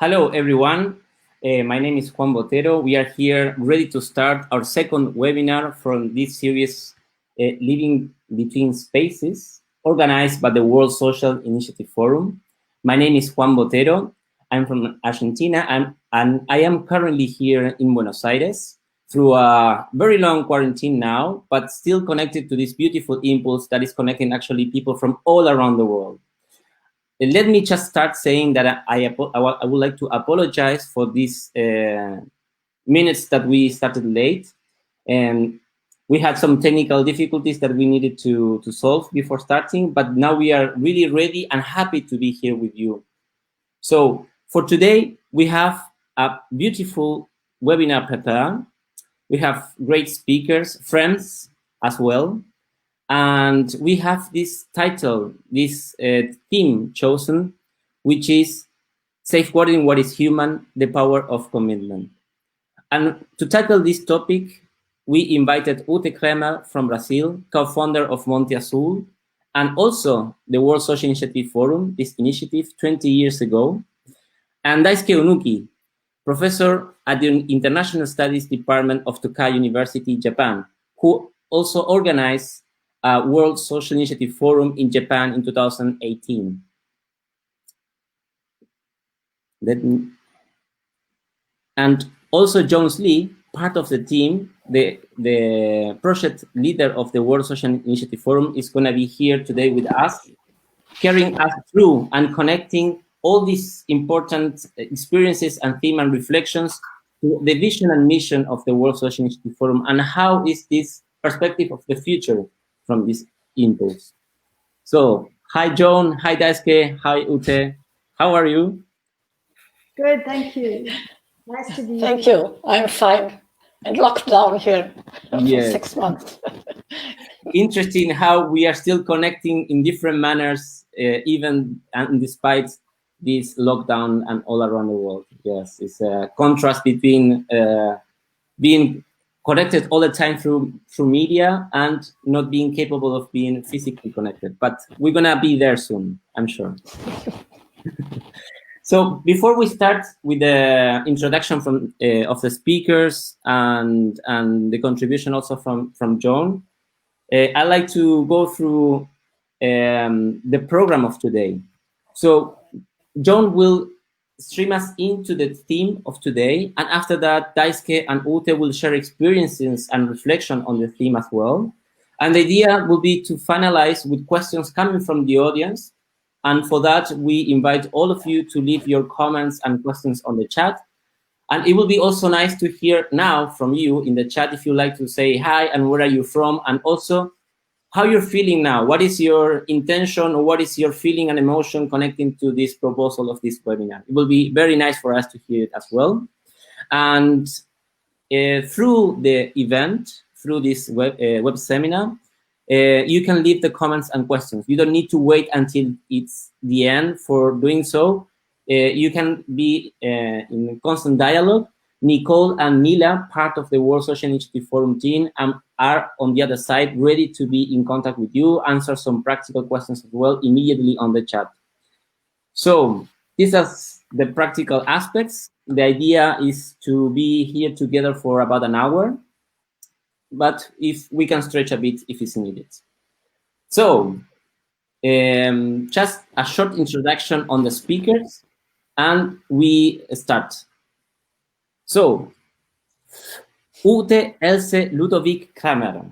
Hello, everyone. My name is Juan Botero. We are here ready to start our second webinar from this series, Living Between Spaces, organized by the World Social Initiative Forum. My name is Juan Botero. I'm from Argentina, and I am currently here in Buenos Aires through a very long quarantine now, but still connected to this beautiful impulse that is connecting actually people from all around the world. Let me just start saying that I would like to apologize for these minutes that we started late. And we had some technical difficulties that we needed to solve before starting, but now we are really ready and happy to be here with you. So for today, we have a beautiful webinar prepared. We have great speakers, friends as well. And we have this title, this theme chosen, which is Safeguarding What is Human, the Power of Commitment. And to tackle this topic, we invited Ute Craemer from Brazil, co-founder of Monte, Azul, and also the World Social Initiative Forum, this initiative 20 years ago, and Daisuke Onuki, professor at the International Studies Department of Tokai University, Japan, who also organized World Social Initiative Forum in Japan in 2018. And also Joan Sleigh, part of the team, the project leader of the World Social Initiative Forum, is going to be here today with us, carrying us through and connecting all these important experiences and themes and reflections to the vision and mission of the World Social Initiative Forum, and how is this perspective of the future from this impulse. So, hi Joan, hi Daisuke, hi Ute. How are you? Good, thank you. Nice to be here. Thank you. I'm fine. And locked down here for 6 months. Interesting how we are still connecting in different manners, even and despite this lockdown and all around the world. Yes, it's a contrast between being connected all the time through media and not being capable of being physically connected. But we're gonna be there soon, I'm sure. So before we start with the introduction from of the speakers and the contribution also from Joan, I'd like to go through the program of today. So Joan will stream us into the theme of today, and after that, Daisuke and Ute will share experiences and reflection on the theme as well. And the idea will be to finalize with questions coming from the audience. And for that, we invite all of you to leave your comments and questions on the chat. And it will be also nice to hear now from you in the chat if you like to say hi and where are you from, and also how you're feeling now. What is your intention, or what is your feeling and emotion connecting to this proposal of this webinar? It will be very nice for us to hear it as well. And through the event, through this web seminar, you can leave the comments and questions. You don't need to wait until it's the end for doing so. You can be in constant dialogue. Nicole and Mila, part of the World Social Initiative Forum team, are on the other side, ready to be in contact with you, answer some practical questions as well immediately on the chat. So these are the practical aspects. The idea is to be here together for about an hour, but if we can stretch a bit if it's needed. So just a short introduction on the speakers, and we start. So, Ute Else Ludovic Craemer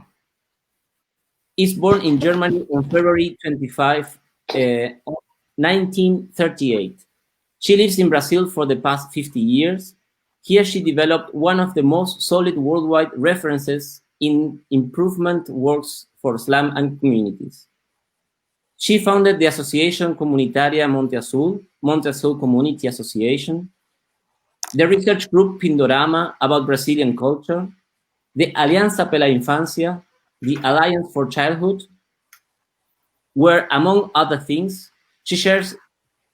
is born in Germany on February 25, 1938. She lives in Brazil for the past 50 years. Here she developed one of the most solid worldwide references in improvement works for slum and communities. She founded the Association Comunitaria Monte Azul Community Association, the research group Pindorama about Brazilian culture, the Alianza pela Infancia, the Alliance for Childhood, where, among other things, she shares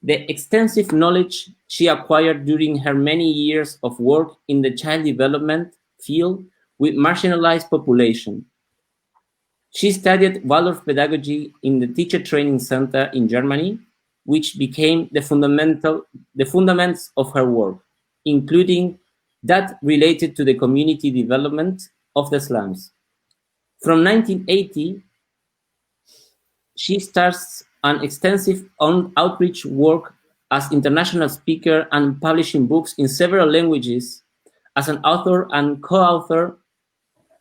the extensive knowledge she acquired during her many years of work in the child development field with marginalized population. She studied Waldorf pedagogy in the Teacher Training Center in Germany, which became the fundamentals of her work, including that related to the community development of the slums. From 1980, she starts an extensive outreach work as international speaker and publishing books in several languages as an author and co-author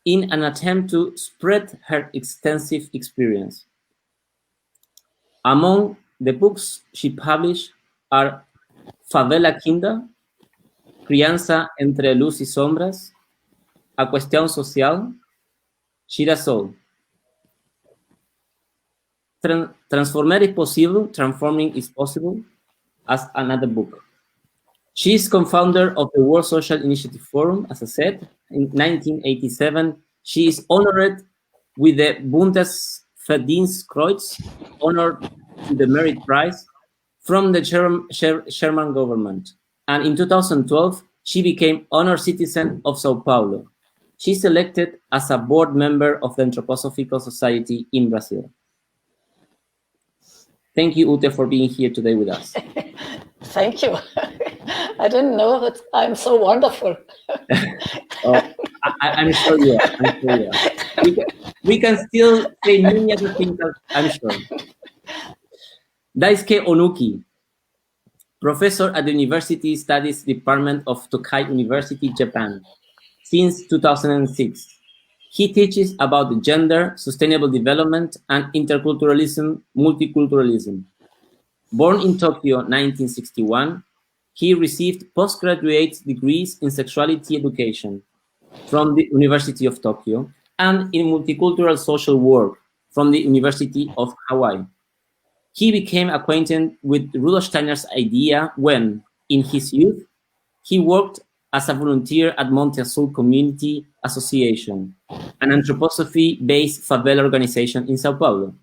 in an attempt to spread her extensive experience. Among the books she published are Favela Kinda, Crianza entre Luz y Sombras, A Cuestión Social, Girasol. Transformar is possible, transforming is possible, as another book. She is co-founder of the World Social Initiative Forum, as I said. In 1987, she is honored with the Bundesverdienstkreuz, honored to the Merit Prize from the German government. And in 2012, she became Honor Citizen of Sao Paulo. She's elected as a board member of the Anthroposophical Society in Brazil. Thank you, Ute, for being here today with us. Thank you. I didn't know that I'm so wonderful. I'm sure you are. I'm sure you are. We can still say many other things, I'm sure. Daisuke Onuki, professor at the University Studies Department of Tokai University, Japan, since 2006. He teaches about gender, sustainable development, and interculturalism, multiculturalism. Born in Tokyo, 1961, he received postgraduate degrees in sexuality education from the University of Tokyo and in multicultural social work from the University of Hawaii. He became acquainted with Rudolf Steiner's idea when, in his youth, he worked as a volunteer at Monte Azul Community Association, an anthroposophy-based favela organization in Sao Paulo.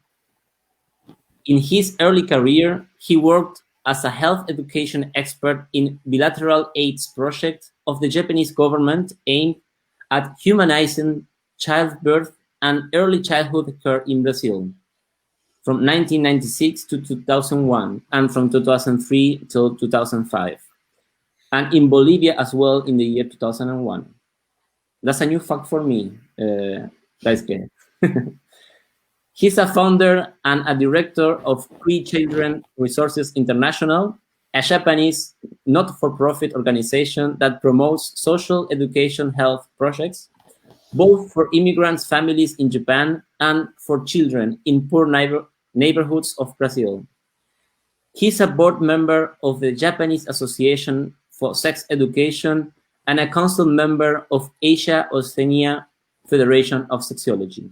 In his early career, he worked as a health education expert in bilateral AIDS projects of the Japanese government aimed at humanizing childbirth and early childhood care in Brazil, from 1996 to 2001, and from 2003 till 2005. And in Bolivia as well in the year 2001. That's a new fact for me, Daisuke. He's a founder and a director of CRI-Children Resources International, a Japanese not-for-profit organization that promotes social education health projects, both for immigrants' families in Japan and for children in poor neighborhoods of Brazil. He's a board member of the Japanese Association for Sex Education and a council member of Asia-Oceania Federation of Sexology.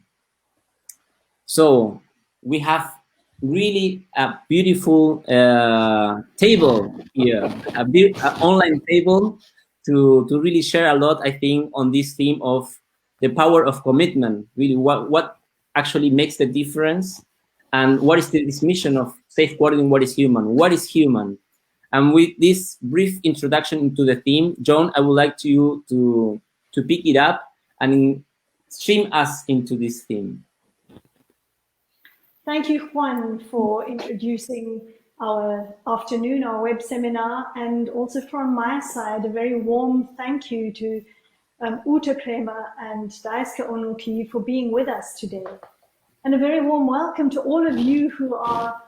So we have really a beautiful table here, an online table to really share a lot, I think, on this theme of the power of commitment, really what actually makes the difference and what is this mission of safeguarding what is human. What is human? And with this brief introduction into the theme, Joan, I would like you to pick it up and stream us into this theme. Thank you, Juan, for introducing our afternoon, our web seminar, and also from my side, a very warm thank you to Ute Craemer and Daisuke Onuki for being with us today. And a very warm welcome to all of you who are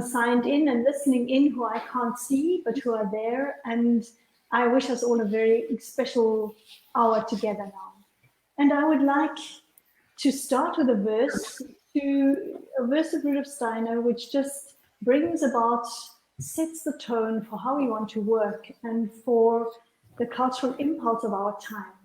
signed in and listening in, who I can't see, but who are there. And I wish us all a very special hour together now. And I would like to start with a verse of Rudolf Steiner, which just brings about, sets the tone for how we want to work and for the cultural impulse of our time.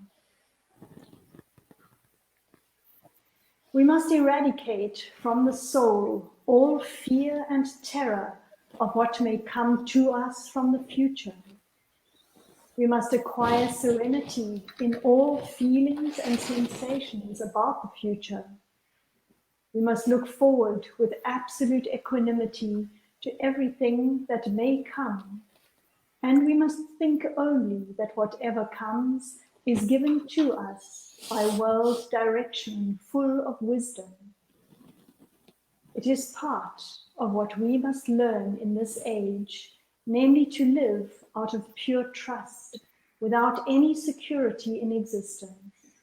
We must eradicate from the soul all fear and terror of what may come to us from the future. We must acquire serenity in all feelings and sensations about the future. We must look forward with absolute equanimity to everything that may come. And we must think only that whatever comes is given to us by world direction full of wisdom. It is part of what we must learn in this age, namely to live out of pure trust, without any security in existence,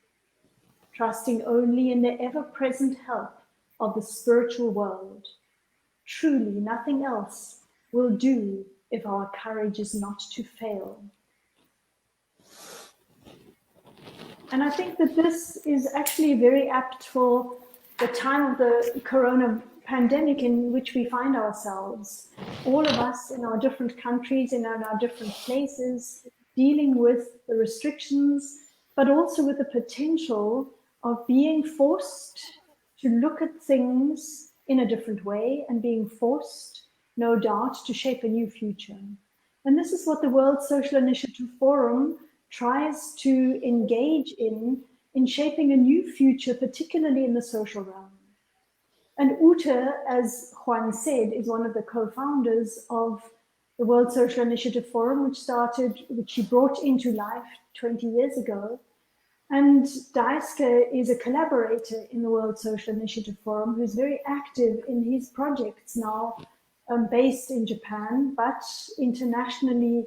trusting only in the ever-present help of the spiritual world. Truly, nothing else will do if our courage is not to fail. And I think that this is actually very apt for the time of the corona pandemic in which we find ourselves. All of us in our different countries, in our different places, dealing with the restrictions, but also with the potential of being forced to look at things in a different way and being forced, no doubt, to shape a new future. And this is what the World Social Initiative Forum tries to engage in shaping a new future, particularly in the social realm. And Ute, as Juan said, is one of the co-founders of the World Social Initiative Forum, which she brought into life 20 years ago. And Daisuke is a collaborator in the World Social Initiative Forum, who's very active in his projects now, based in Japan, but internationally,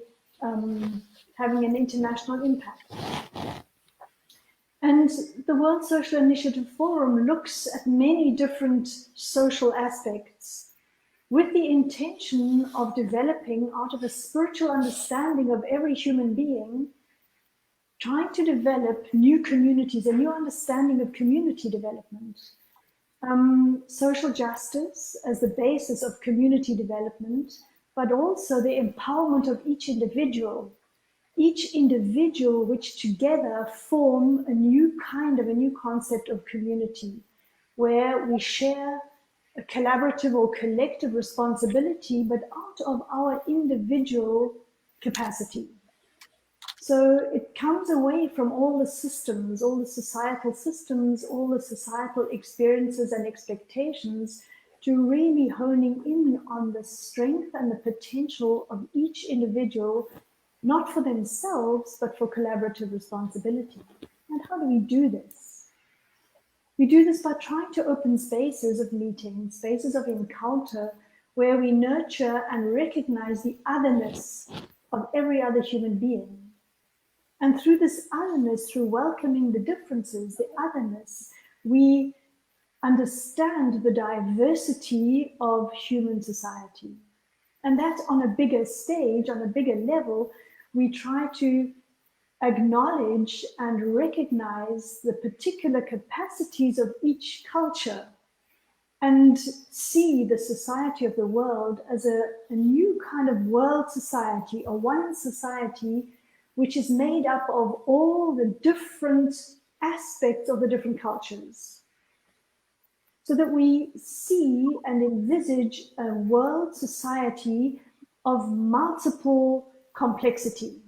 having an international impact. And the World Social Initiative Forum looks at many different social aspects with the intention of developing, out of a spiritual understanding of every human being, trying to develop new communities, a new understanding of community development, social justice as the basis of community development, but also the empowerment of each individual which together form a new concept of community, where we share a collaborative or collective responsibility, but out of our individual capacity. So it comes away from all the systems, all the societal systems, all the societal experiences and expectations, to really honing in on the strength and the potential of each individual, not for themselves, but for collaborative responsibility. And how do we do this? We do this by trying to open spaces of meeting, spaces of encounter, where we nurture and recognize the otherness of every other human being. And through this otherness, through welcoming the differences, the otherness, we understand the diversity of human society. And that on a bigger stage, on a bigger level, we try to acknowledge and recognize the particular capacities of each culture and see the society of the world as a new kind of world society, or one society which is made up of all the different aspects of the different cultures, so that we see and envisage a world society of multiple complexity.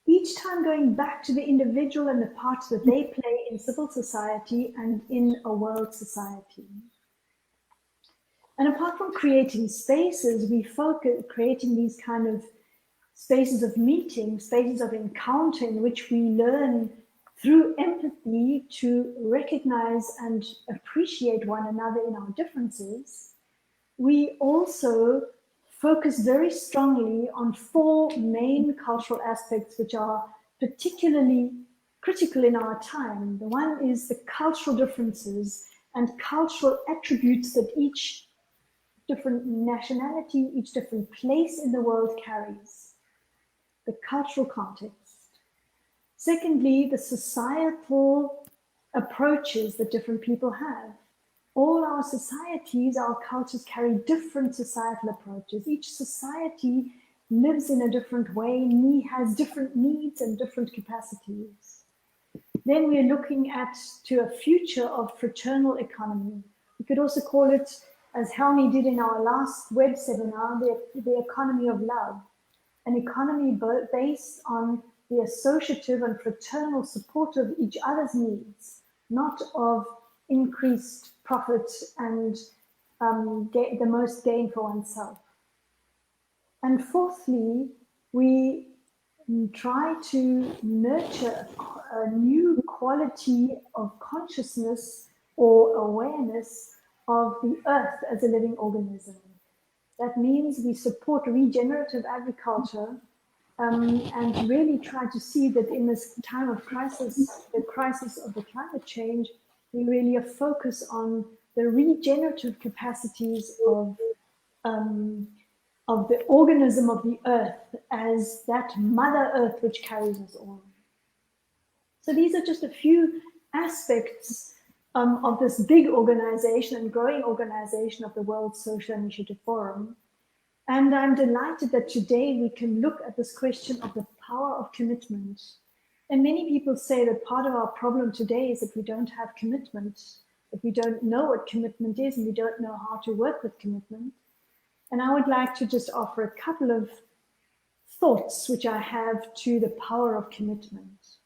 Each time going back to the individual and the part that they play in civil society and in a world society. And apart from creating spaces, we focus creating these kind of spaces of meeting, spaces of encounter, in which we learn through empathy to recognize and appreciate one another in our differences. We also focus very strongly on four main cultural aspects which are particularly critical in our time. The one is the cultural differences and cultural attributes that each different nationality, each different place in the world carries. The cultural context. Secondly, the societal approaches that different people have. All our societies, our cultures carry different societal approaches. Each society lives in a different way, has different needs and different capacities. Then we're looking to a future of fraternal economy. We could also call it, as Helmi did in our last web seminar, the economy of love. An economy based on the associative and fraternal support of each other's needs, not of increased profit and the most gain for oneself. And fourthly, we try to nurture a new quality of consciousness or awareness of the earth as a living organism. That means we support regenerative agriculture and really try to see that in this time of crisis, the crisis of the climate change, we really focus on the regenerative capacities of the organism of the earth as that mother earth which carries us all. So these are just a few aspects of this big organization and growing organization of the World Social Initiative Forum. And I'm delighted that today we can look at this question of the power of commitment. And many people say that part of our problem today is that we don't have commitment, that we don't know what commitment is and we don't know how to work with commitment. And I would like to just offer a couple of thoughts which I have to the power of commitment.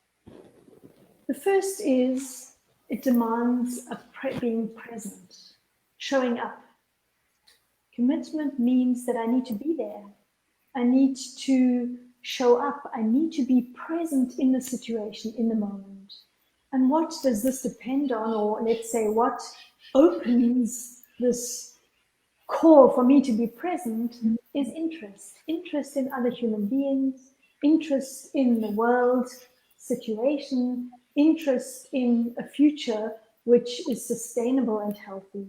The first is it demands being present, showing up. Commitment means that I need to be there. I need to show up. I need to be present in the situation, in the moment. And what does this depend on, or let's say what opens this call for me to be present is interest. Interest in other human beings, interest in the world situation, interest in a future which is sustainable and healthy.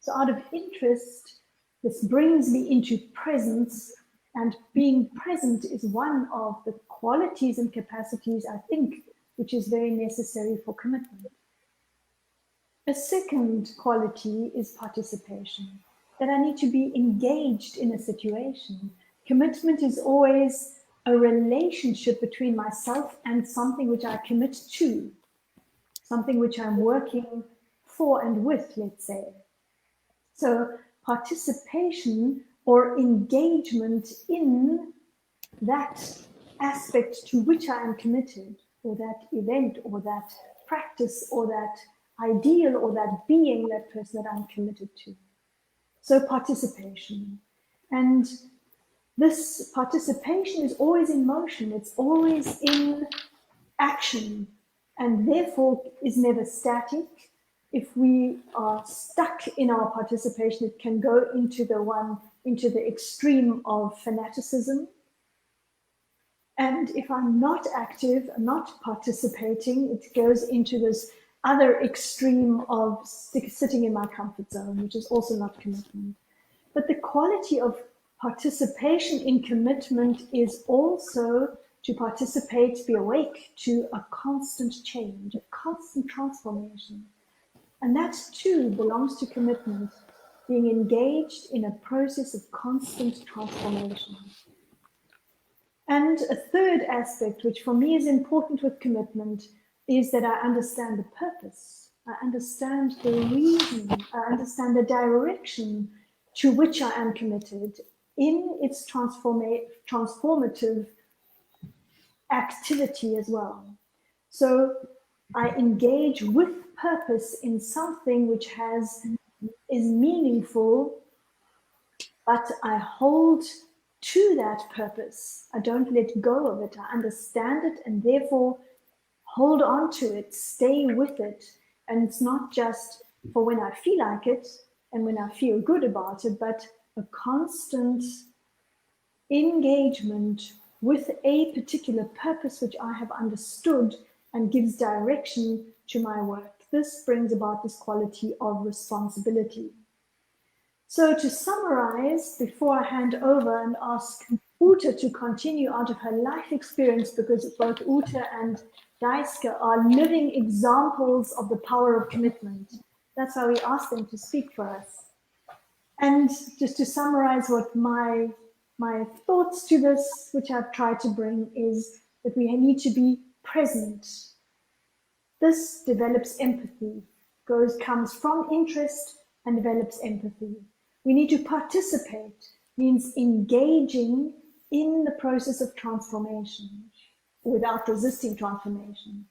So out of interest, this brings me into presence, and being present is one of the qualities and capacities, I think, which is very necessary for commitment. A second quality is participation, that I need to be engaged in a situation. Commitment is always a relationship between myself and something which I commit to, something which I'm working for and with, let's say. So participation or engagement in that aspect to which I am committed, or that event, or that practice, or that ideal, or that being, that person that I'm committed to. So participation. And this participation is always in motion, it's always in action, and therefore is never static. If we are stuck in our participation, it can go into the extreme of fanaticism. And if I'm not active, not participating, it goes into this other extreme of sitting in my comfort zone, which is also not commitment. But the quality of participation in commitment is also to participate, be awake to a constant change, a constant transformation. And that too belongs to commitment, being engaged in a process of constant transformation. And a third aspect, which for me is important with commitment, is that I understand the purpose. I understand the reason. I understand the direction to which I am committed in its transformative activity as well. So I engage with purpose in something which is meaningful, but I hold to that purpose. I don't let go of it. I understand it and therefore hold on to it, stay with it. And it's not just for when I feel like it and when I feel good about it, but a constant engagement with a particular purpose which I have understood and gives direction to my work. This brings about this quality of responsibility. So to summarize, before I hand over and ask Ute to continue out of her life experience, because both Ute and Daisuke are living examples of the power of commitment. That's why we asked them to speak for us. And just to summarize what my thoughts to this, which I've tried to bring, is that we need to be present. This develops empathy, comes from interest and develops empathy. We need to participate, means engaging in the process of transformation without resisting transformation.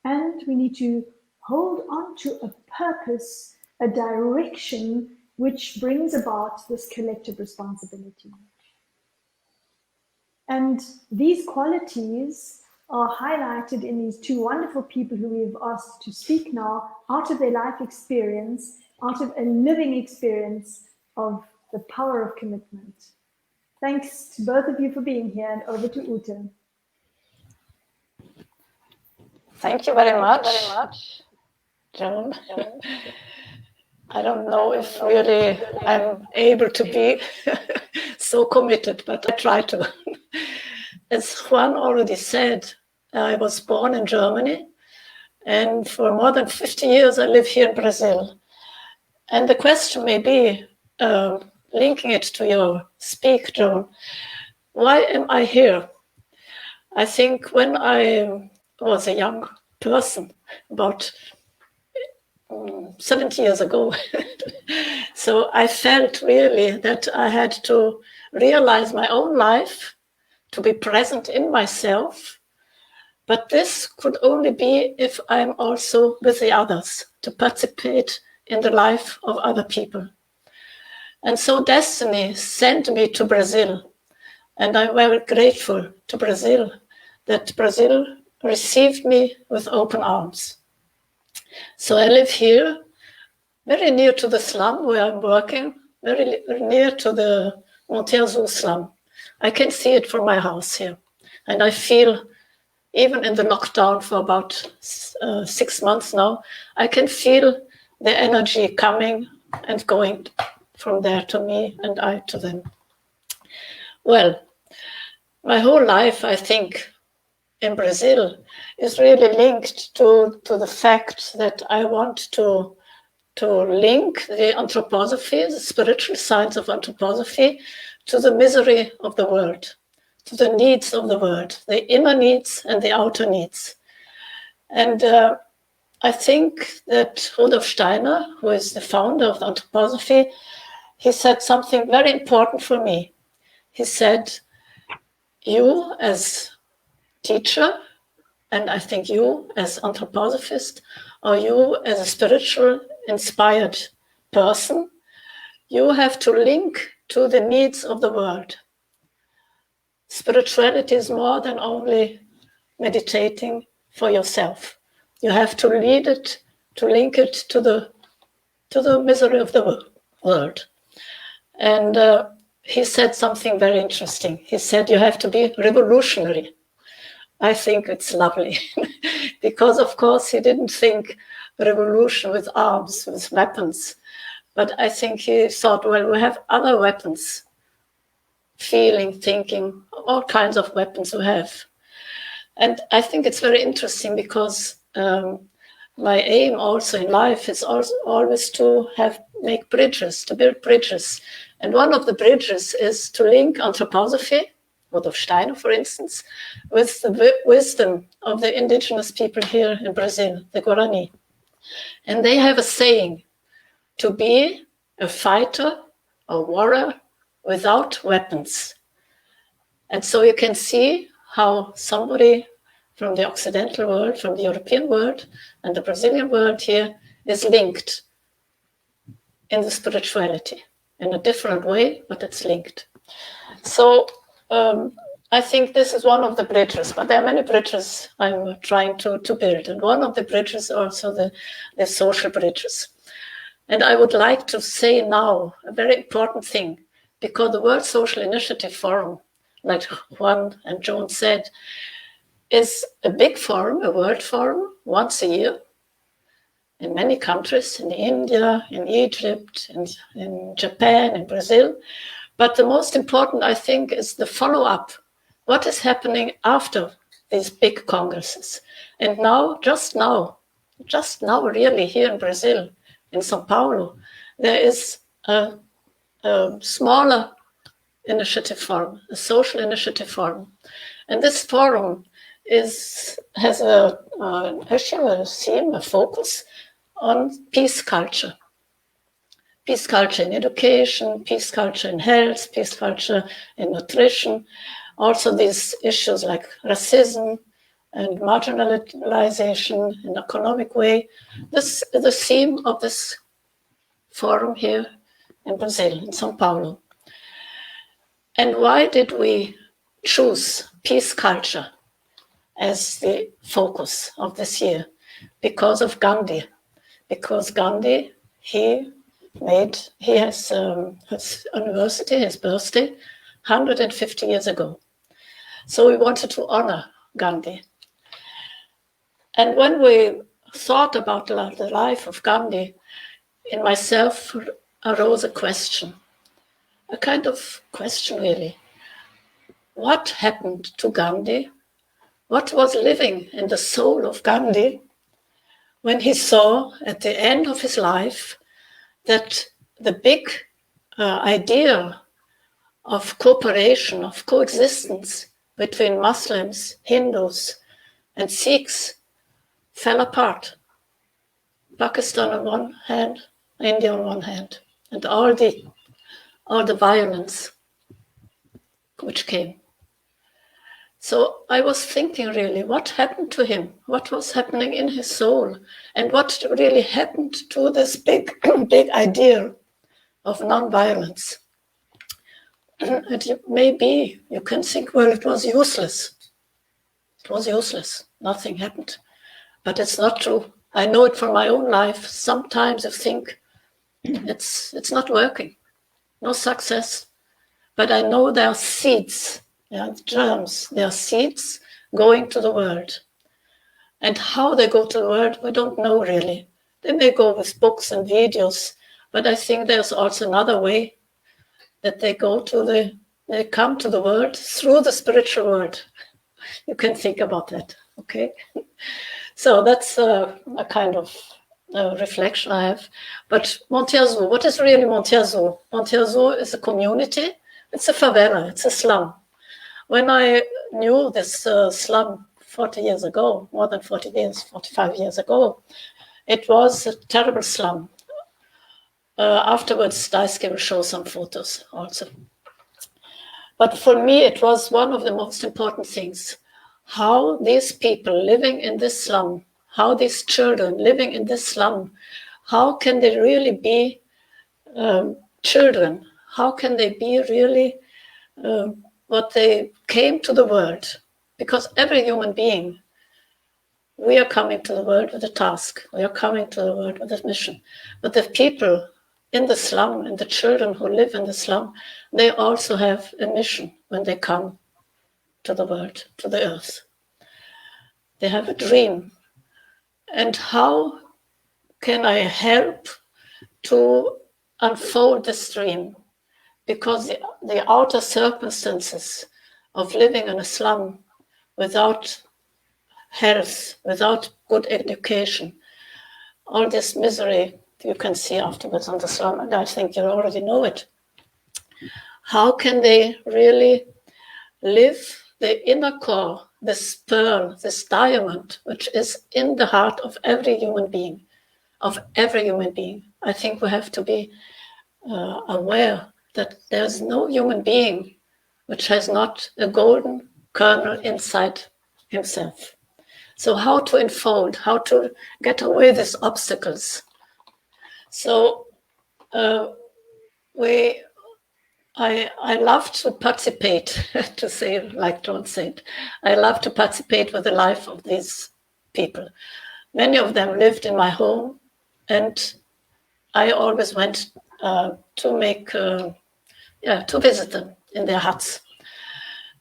And we need to hold on to a purpose, a direction which brings about this collective responsibility. And these qualities are highlighted in these two wonderful people who we have asked to speak now out of their life experience out of a living experience of the power of commitment. Thanks to both of you for being here, and over to Ute. Thank you very much, Joan. I don't know if really I'm able to be so committed, but I try to. As Juan already said, I was born in Germany, and for more than 50 years I live here in Brazil. And the question may be, linking it to your speak, Joan, why am I here? I think when I was a young person, about 70 years ago, so I felt really that I had to realize my own life, to be present in myself. But this could only be if I'm also with the others, to participate in the life of other people. And so destiny sent me to Brazil. And I'm very grateful to Brazil that Brazil received me with open arms. So I live here, very near to the slum where I'm working, very near to the Monte Azul slum. I can see it from my house here. And I feel, even in the lockdown for about 6 months now, I can feel the energy coming and going from there to me and I to them. Well, my whole life, I think, in Brazil is really linked to the fact that I want to link the anthroposophy, the spiritual science of anthroposophy, to the misery of the world, to the needs of the world, the inner needs and the outer needs. And I think that Rudolf Steiner, who is the founder of anthroposophy, he said something very important for me. He said, you as teacher, and I think you as anthroposophist, or you as a spiritual inspired person, you have to link to the needs of the world. Spirituality is more than only meditating for yourself. You have to lead it, to link it to the misery of the world. And he said something very interesting. He said you have to be revolutionary. I think it's lovely because, of course, he didn't think revolution with arms, with weapons. But I think he thought, well, we have other weapons, feeling, thinking, all kinds of weapons we have. And I think it's very interesting because my aim also in life is also always to make bridges, to build bridges. And one of the bridges is to link anthroposophy, Rudolf Steiner, for instance, with the wisdom of the indigenous people here in Brazil, the Guarani. And they have a saying, to be a fighter, a warrior, without weapons. And so you can see how somebody from the Occidental world, from the European world, and the Brazilian world here is linked in the spirituality in a different way, but it's linked. So I think this is one of the bridges, but there are many bridges I'm trying to build. And one of the bridges also the social bridges. And I would like to say now a very important thing, because the World Social Initiative Forum, like Juan and Joan said, is a big forum, a world forum, once a year, in many countries, in India, in Egypt, in Japan, in Brazil. But the most important, I think, is the follow-up. What is happening after these big congresses? And now, just now, really here in Brazil, in São Paulo, there is a smaller initiative forum, a social initiative forum. And this forum has a theme, a focus on peace culture. Peace culture in education, peace culture in health, peace culture in nutrition. Also these issues like racism and marginalization in an economic way. This is the theme of this forum here in Brazil, in São Paulo. And why did we choose peace culture as the focus of this year? Because of Gandhi. Because Gandhi he has his anniversary, his birthday, 150 years ago. So we wanted to honor Gandhi. And when we thought about the life of Gandhi, in myself arose a question, a kind of question really. What happened to Gandhi? What was living in the soul of Gandhi when he saw at the end of his life that the big idea of cooperation, of coexistence between Muslims, Hindus, and Sikhs fell apart. Pakistan on one hand, India on one hand, and all the violence which came. So I was thinking really, what happened to him? What was happening in his soul? And what really happened to this big idea of non-violence? And maybe you can think, well, it was useless. It was useless. Nothing happened. But it's not true. I know it from my own life. Sometimes I think it's not working. No success. But I know there are seeds. There are germs. There are seeds going to the world. And how they go to the world, we don't know really. They may go with books and videos, but I think there's also another way that they come to the world through the spiritual world. You can think about that, okay? So that's a kind of reflection I have. But Monte Azul, what is really Monte Azul? Monte Azul is a community. It's a favela, it's a slum. When I knew this slum 40 years ago, more than 40 years, 45 years ago, it was a terrible slum. Afterwards, Daisuke will show some photos also. But for me, it was one of the most important things. How these people living in this slum, how these children living in this slum, how can they really be children? How can they be really what they came to the world? Because every human being, we are coming to the world with a task. We are coming to the world with a mission. But the people in the slum and the children who live in the slum, they also have a mission when they come to the world, to the earth. They have a dream. And how can I help to unfold this dream? Because the outer circumstances of living in a slum without health, without good education, all this misery you can see afterwards on the slum, and I think you already know it. How can they really live the inner core, this pearl, this diamond, which is in the heart of every human being, I think we have to be aware that there's no human being which has not a golden kernel inside himself. So how to unfold, how to get away these obstacles. So I love to participate, to say like Joan said. I love to participate with the life of these people. Many of them lived in my home, and I always went to visit them in their huts.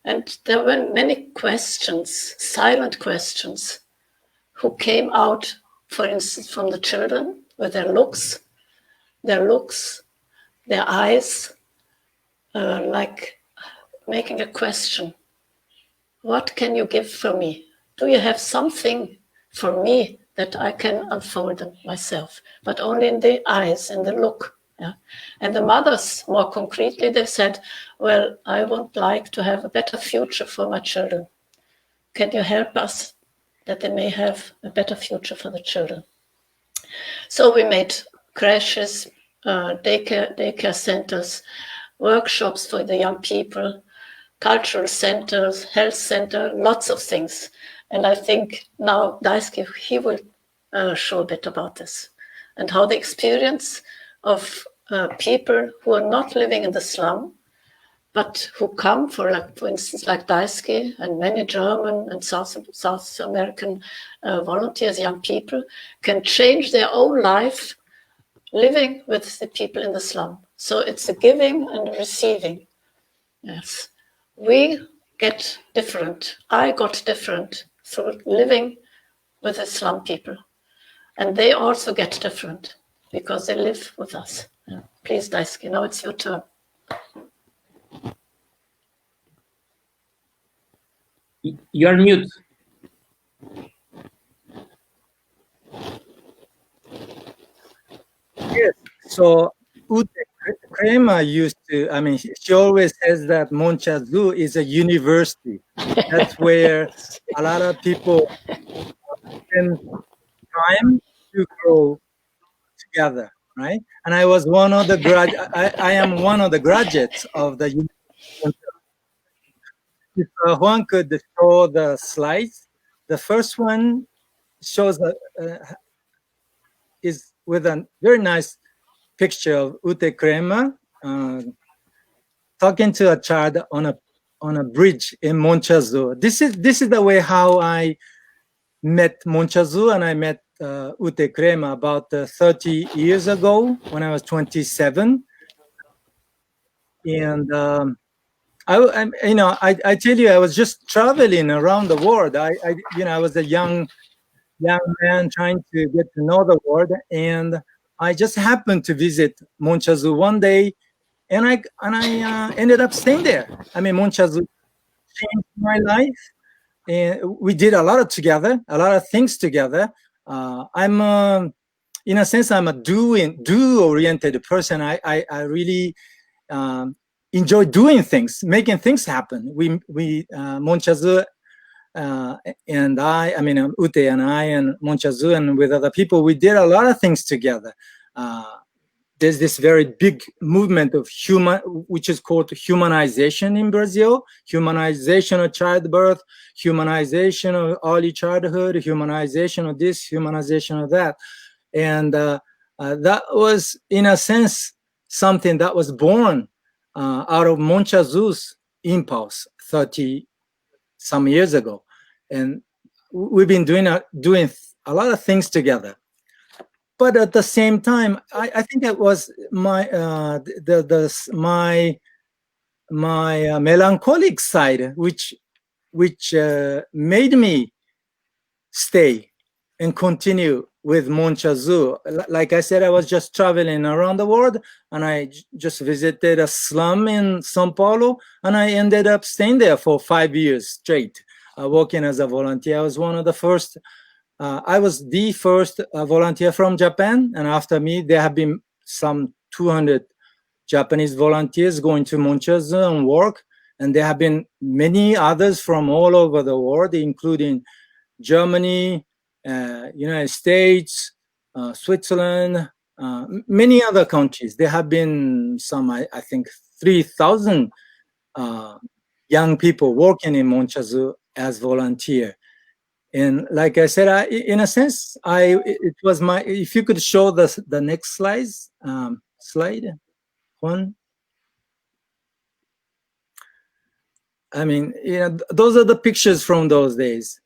And there were many questions, silent questions, who came out, for instance, from the children with their looks, their eyes, like making a question. What can you give for me? Do you have something for me that I can unfold them myself? But only in the eyes, in the look. Yeah? And the mothers, more concretely, they said, well, I would like to have a better future for my children. Can you help us that they may have a better future for the children? So we made crashes, daycare centers, workshops for the young people, cultural centers, health center, lots of things. And I think now Daisuke, he will show a bit about this and how the experience of people who are not living in the slum, but who come for instance, like Daisuke and many German and South American volunteers, young people, can change their own life living with the people in the slum. So it's a giving and a receiving. Yes. We get different. I got different through living with the slum people. And they also get different because they live with us. Yeah. Please, Daisuke, now it's your turn. You're mute. Yes. So Ute Craemer used to, I mean, she always says that Monte Azul is a university. That's where a lot of people spend time to grow together, right? And I was one of the I am one of the graduates of the university. If Juan could show the slides, the first one shows is with a very nice picture of Ute Craemer talking to a child on a bridge in Monte Azul. This is the way how I met Monte Azul, and I met Ute Craemer about 30 years ago when I was 27. And I tell you, I was just traveling around the world. I was a young man trying to get to know the world, and I just happened to visit Monte Azul one day, and I ended up staying there. I mean, Monte Azul changed my life, and we did a lot of things together. I'm in a sense, I'm a do-oriented person. I really enjoy doing things, making things happen. Monte Azul and Ute and I and Monte Azul and with other people, we did a lot of things together. There's this very big movement of which is called humanization in Brazil, humanization of childbirth, humanization of early childhood, humanization of this, humanization of that. And that was, in a sense, something that was born out of Monte Azul's impulse 30 some years ago. And we've been doing a lot of things together. But at the same time, I think it was my melancholic side which made me stay and continue with Monte Azul. Like I said, I was just traveling around the world, and I just visited a slum in Sao Paulo, and I ended up staying there for 5 years straight, working as a volunteer. I was one of the first. I was the first volunteer from Japan, and after me, there have been some 200 Japanese volunteers going to Monte Azul and work, and there have been many others from all over the world, including Germany, United States, Switzerland, many other countries. There have been some, I think, 3,000 young people working in Monte Azul as volunteer. And like I said, in a sense, it was my. If you could show the next slide, one. I mean, those are the pictures from those days.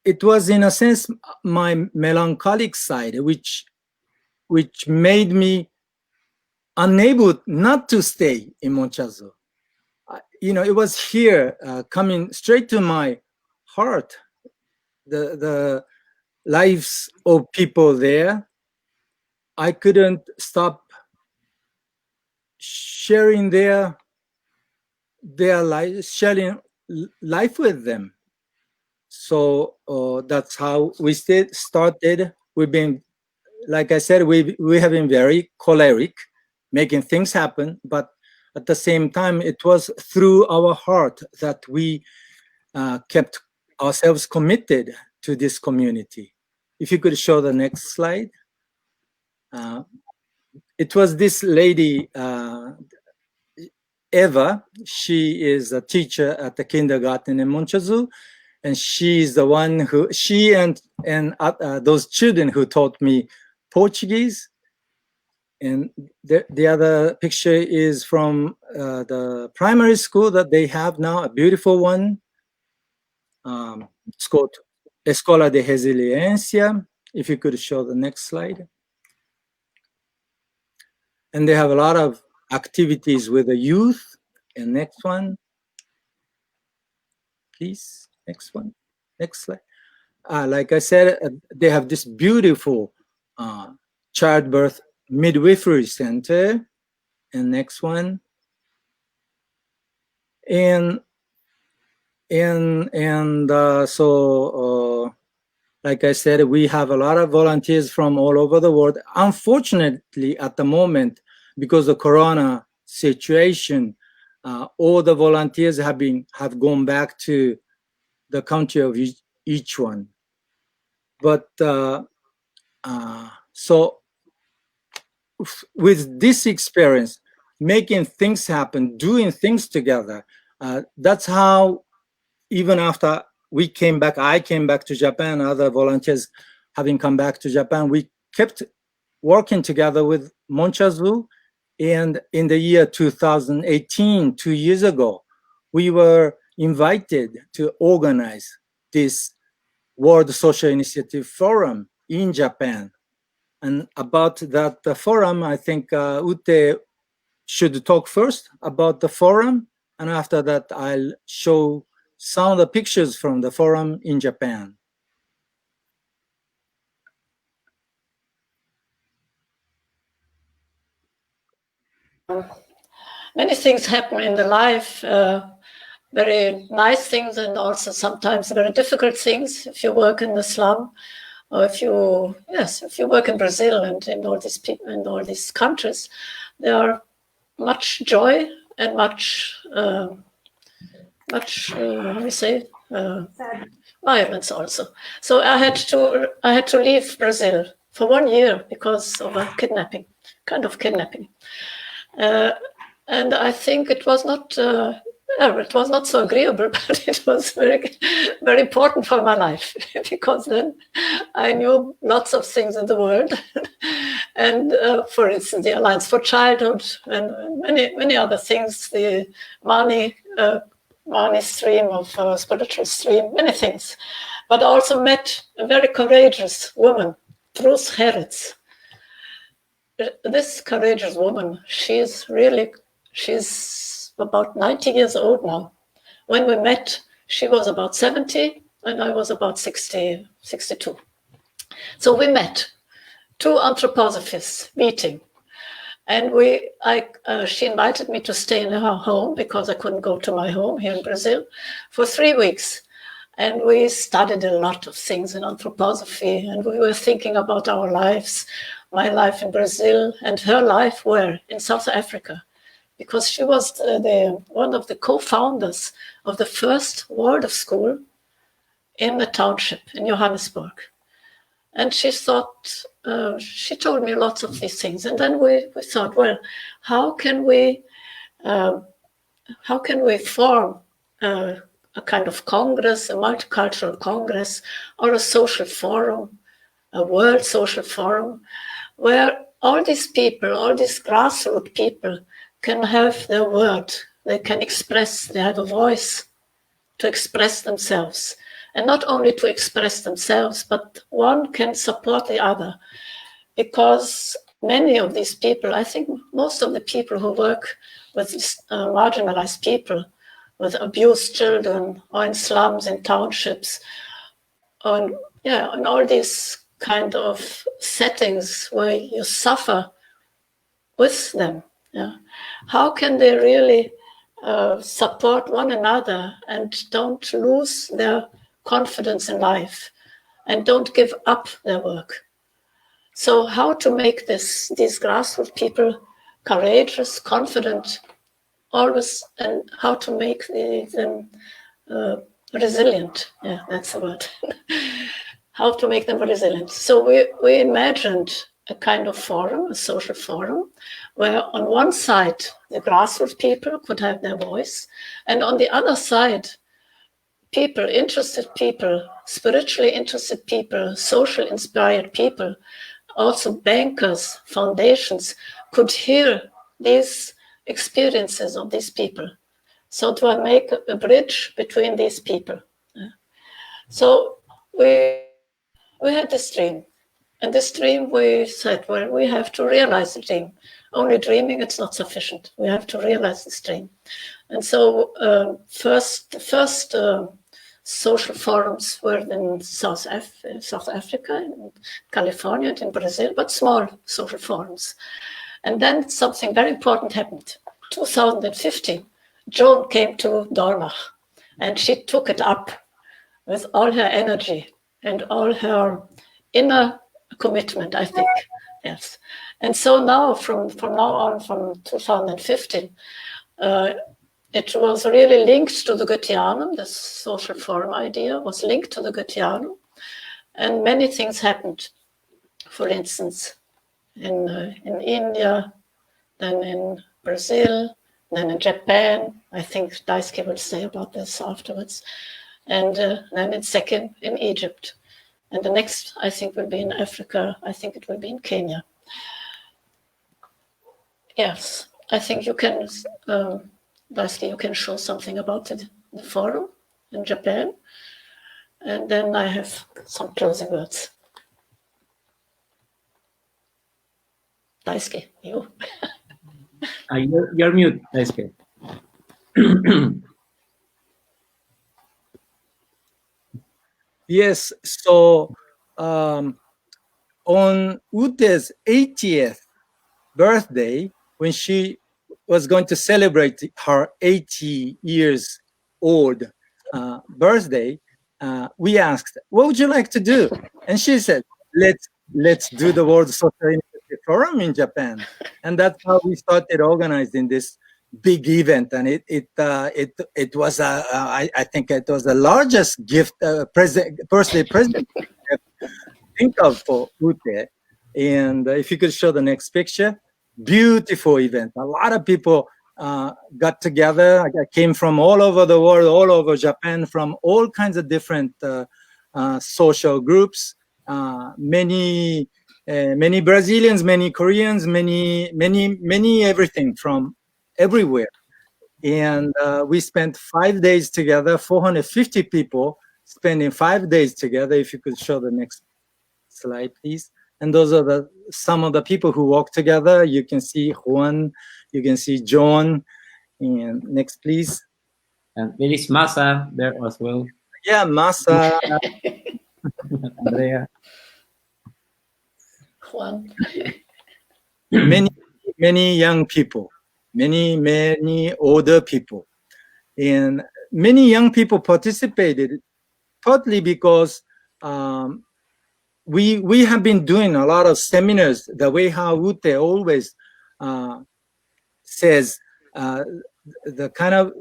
It was, in a sense, my melancholic side, which made me unable not to stay in Monte Azul. It was here, coming straight to my heart, the lives of people there. I couldn't stop sharing their lives, sharing life with them. So that's how we started. We've been, like I said, we have been very choleric, making things happen. But at the same time, it was through our heart that we kept ourselves committed to this community. If you could show the next slide. It was this lady, Eva. She is a teacher at the kindergarten in Monte Azul. And she's the one who, and those children who taught me Portuguese. And the other picture is from the primary school that they have now, a beautiful one. It's called Escola de Resiliência. If you could show the next slide. and they have a lot of activities with the youth. And next one, please. Next one. Next slide. Like I said, they have this beautiful childbirth midwifery center. And next one. And so like I said, we have a lot of volunteers from all over the world. Unfortunately, at the moment, because of the corona situation, all the volunteers have gone back to the country of each one. But so with this experience, making things happen, doing things together, that's how, even after we came back, I came back to Japan, other volunteers having come back to Japan, we kept working together with Monte Azul. And in the year 2018, 2 years ago, we were invited to organize this World Social Initiative Forum in Japan. And about that forum, I think Ute should talk first about the forum. And after that, I'll show some of the pictures from the forum in Japan. Many things happen in the life, very nice things and also sometimes very difficult things. If you work in the slum, or if you work in Brazil and in all these people in all these countries, there are much joy and much how do you say, violence also. So I had to leave Brazil for 1 year because of a kidnapping. And I think it was not so agreeable, but it was very, very important for my life because then I knew lots of things in the world, and for instance, the Alliance for Childhood and many other things, the money stream of spiritual stream, many things, but also met a very courageous woman, Ruth Herritz. This courageous woman, she's about 90 years old now. When we met, she was about 70 and I was about 60, 62. So we met, 2 anthroposophists meeting. And she invited me to stay in her home because I couldn't go to my home here in Brazil for 3 weeks. And we studied a lot of things in anthroposophy, and we were thinking about our lives, my life in Brazil and her life where in South Africa, because she was one of the co-founders of the first Waldorf school in the township in Johannesburg. And she thought, she told me lots of these things. And then we thought, well, how can we form a kind of congress, a multicultural congress, or a social forum, a world social forum, where all these people, all these grassroots people can have their word, they can express, they have a voice to express themselves. And not only to express themselves, but one can support the other. Because many of these people, I think most of the people who work with marginalized people, with abused children, or in slums, in townships, in all these kind of settings where you suffer with them. Yeah. How can they really support one another and don't lose their confidence in life and don't give up their work? So how to make these grassroots people courageous, confident, always, and how to make them resilient. Yeah, that's the word. How to make them resilient. So we imagined a kind of forum, a social forum, where on one side, the grassroots people could have their voice, and on the other side, people, interested people, spiritually interested people, social inspired people, also bankers, foundations, could hear these experiences of these people. So to make a bridge between these people. So we had this dream. And this dream, we said, well, we have to realize the dream. only dreaming, it's not sufficient. We have to realize this dream. And so the first social forums were in South Africa, in California, and in Brazil, but small social forums. And then something very important happened. 2015, Joan came to Dormach, and she took it up with all her energy and all her inner commitment, I think. Yes. And so now, from now on, from 2015, it was really linked to the Goetheanum. The social forum idea was linked to the Goetheanum. And many things happened. For instance, in India, then in Brazil, then in Japan. I think Daisuke will say about this afterwards. And then in second, in Egypt. And the next, I think, will be in Africa. I think it will be in Kenya. Yes, I think you can, Daisuke, you can show something about the forum in Japan. And then I have some closing words. Daisuke, you. You're mute, Daisuke. Yes, so on Ute's 80th birthday, when she was going to celebrate her 80 years old birthday, we asked, what would you like to do? And she said, let's do the World Social Initiative Forum in Japan. And that's how we started organizing this big event, and it was I think it was the largest gift birthday present think of for Ute. And if you could show the next picture, beautiful event. A lot of people got together. I came from all over the world, all over Japan, from all kinds of different social groups. Many Brazilians, many Koreans, many everything from everywhere. And we spent 5 days together, 450 people spending 5 days together. If you could show the next slide, please. And those are some of the people who walked together. You can see Juan, you can see Joan. And next, please. And there is Masa there as well. Yeah, Masa. Andrea. Juan. Many young people. Many older people, and many young people participated, partly because we have been doing a lot of seminars, the way how Ute always says, the kind of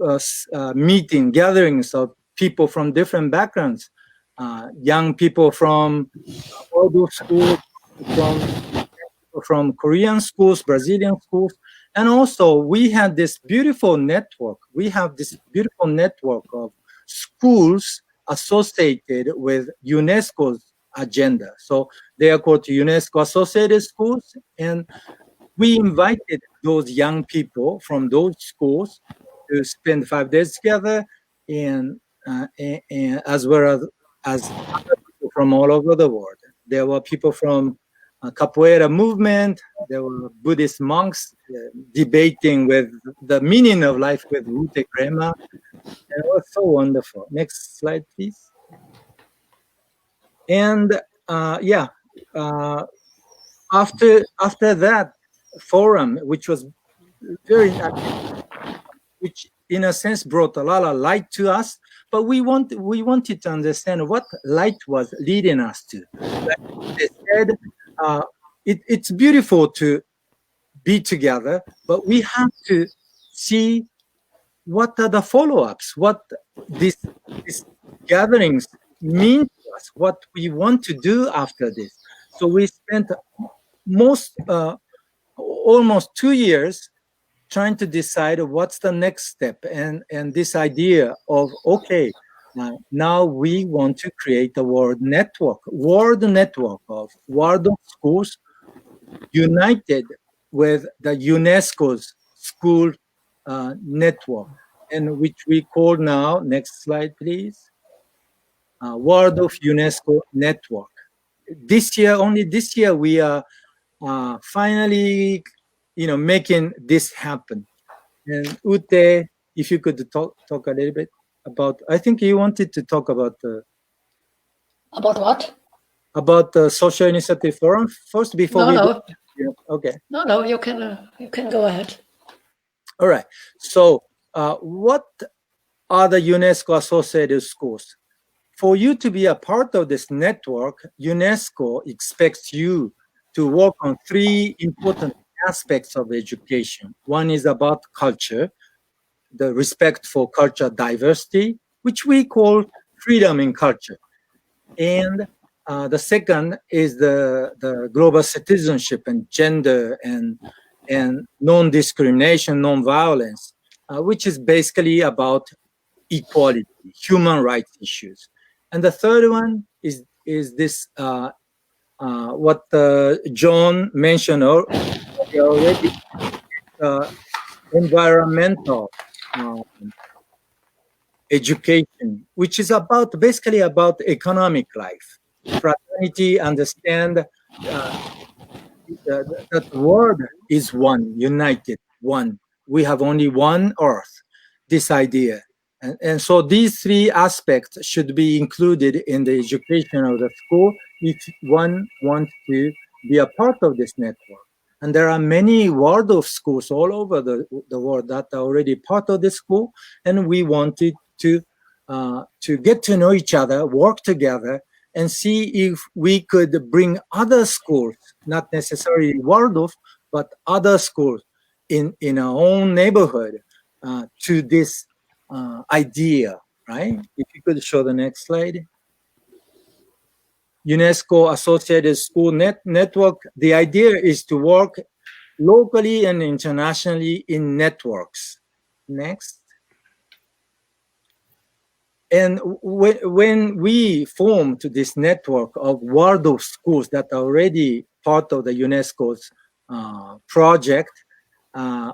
meeting, gatherings of people from different backgrounds, young people from Urdu schools, from Korean schools, Brazilian schools. And also, we had this beautiful network. We have this beautiful network of schools associated with UNESCO's agenda. So they are called UNESCO associated schools. And we invited those young people from those schools to spend 5 days together, and as well as other people from all over the world. There were people from Capoeira movement. There were Buddhist monks debating with the meaning of life with Ute Craemer. It was so wonderful. Next slide, please. And after that forum, which was which in a sense brought a lot of light to us, but we wanted to understand what light was leading us to. Like they said, it's beautiful to be together, but we have to see what are the follow-ups, what these gatherings mean to us, what we want to do after this. So we spent almost 2 years trying to decide what's the next step, and this idea of, okay, now we want to create a world network of world schools united with the UNESCO's school network, and which we call now, next slide please, World of UNESCO Network. Only this year, we are finally making this happen. And Ute, if you could talk a little bit about, I think you wanted to talk about About what? About the Social Initiative Forum first before No. Yeah, okay. No, you can go ahead. All right. So what are the UNESCO associated schools? For you to be a part of this network, UNESCO expects you to work on 3 important aspects of education. One is about culture, the respect for cultural diversity, which we call freedom in culture. And the second is the global citizenship and gender and non-discrimination, non-violence, which is basically about equality, human rights issues. And the third one is this what Joan mentioned already, environmental education, which is basically about economic life, fraternity, understand that the world is one, united, one. We have only one Earth, this idea. And so these 3 aspects should be included in the education of the school if one wants to be a part of this network. And there are many Waldorf schools all over the world that are already part of this school, and we wanted to get to know each other, work together, and see if we could bring other schools, not necessarily Waldorf, but other schools in our own neighborhood to this idea, right? If you could show the next slide. UNESCO Associated School Network, the idea is to work locally and internationally in networks. Next. And when we formed this network of Waldorf schools that are already part of the UNESCO's project,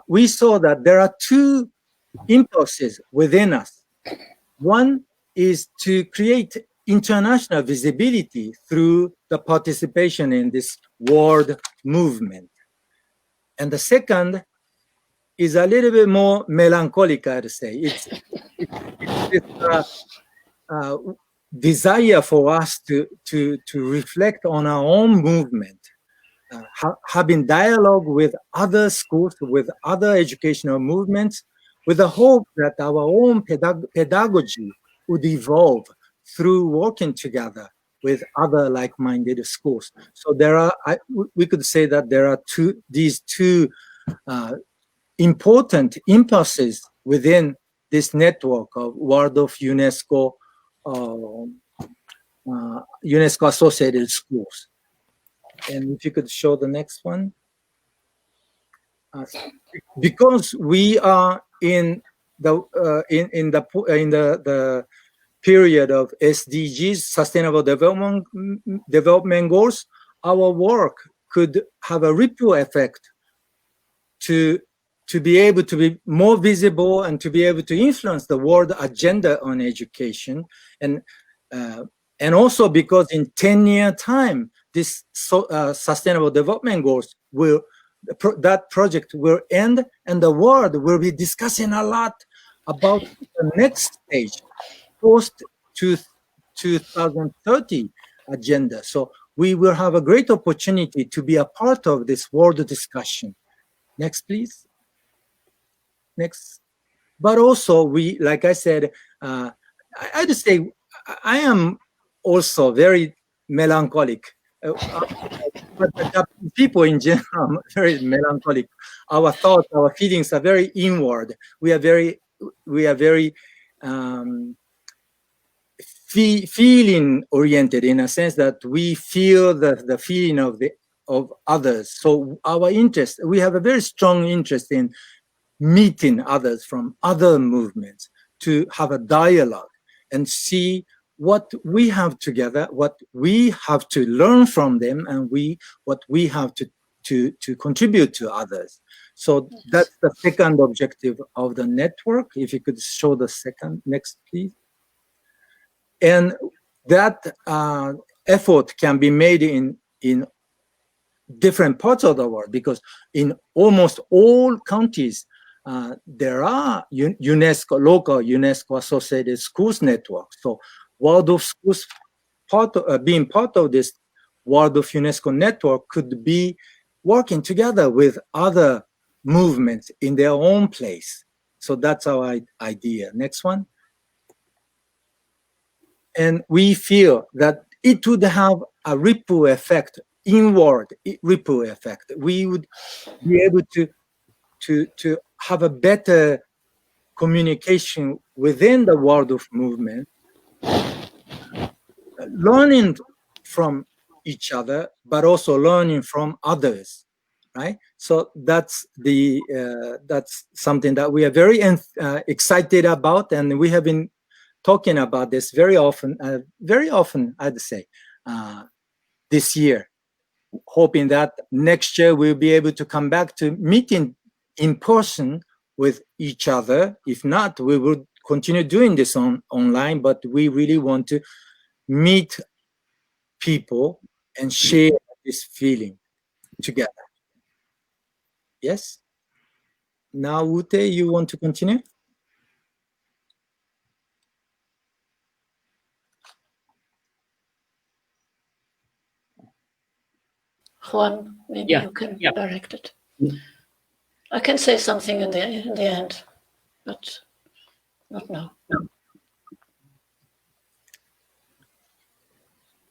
we saw that there are 2 impulses within us. One is to create international visibility through the participation in this world movement. And the second is a little bit more melancholic, I'd say. It's desire for us to reflect on our own movement, having dialogue with other schools, with other educational movements, with the hope that our own pedagogy would evolve through working together with other like-minded schools. So we could say that there are these two important impulses within this network of Waldorf UNESCO UNESCO associated schools. And if you could show the next one. Because we are in the period of SDGs, Sustainable Development Goals, our work could have a ripple effect to be able to be more visible and to be able to influence the world agenda on education, and also because in 10-year time, this Sustainable Development Goals that project will end, and the world will be discussing a lot about the next stage, post 2030 agenda. So we will have a great opportunity to be a part of this world discussion. Next, please. Next. But also, like I said, I'd say I am also very melancholic. But the Japanese people in general are very melancholic. Our thoughts, our feelings are very inward. We are very feeling oriented, in a sense that we feel the feeling of others. So our interest, we have a very strong interest in meeting others from other movements, to have a dialogue and see what we have together, what we have to learn from them, and what we have to contribute to others. So that's the second objective of the network. If you could show the second, next, please. And that effort can be made in different parts of the world, because in almost all countries, there are UNESCO, local UNESCO associated schools network. So World of Schools being part of this World of UNESCO network could be working together with other movements in their own place. So that's our idea. Next one. And we feel that it would have a ripple effect, inward ripple effect. We would be able to have a better communication within the world of movement, learning from each other, but also learning from others, right? So that's something that we are very excited about, and we have been talking about this very often, I'd say, this year, hoping that next year we'll be able to come back to meeting in person with each other. If not, we will continue doing this online, but we really want to meet people and share this feeling together. Yes? Now, Ute, you want to continue? Juan, maybe you can direct it. I can say something in the end, but not now.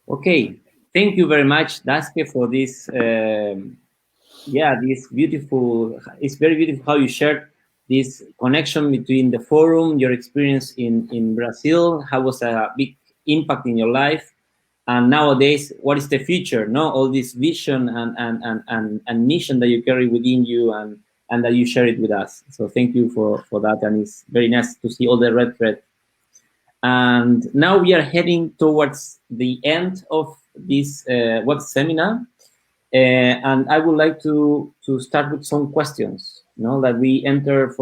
Okay, thank you very much, Daisuke, for this. This beautiful. It's very beautiful how you shared this connection between the forum, your experience in Brazil, how was a big impact in your life, and nowadays, what is the future? No, all this vision and mission that you carry within you, and that you share it with us. So thank you for that, and it's very nice to see all the red thread. And now we are heading towards the end of this web seminar, and I would like to start with some questions. That we enter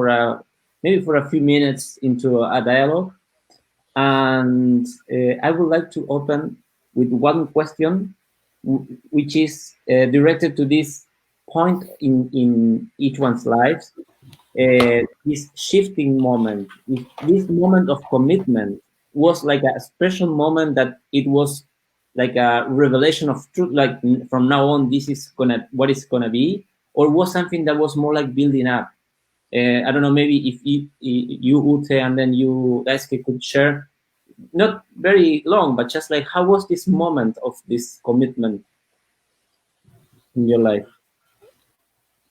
maybe for a few minutes into a dialogue, and I would like to open with one question, which is directed to this point in each one's lives, this shifting moment, this moment of commitment was like a special moment that it was like a revelation of truth, like from now on, this is what it's gonna be, or was something that was more like building up? I don't know, maybe if you Ute, and then you, Daisuke, could share, not very long, but just like, how was this moment of this commitment in your life?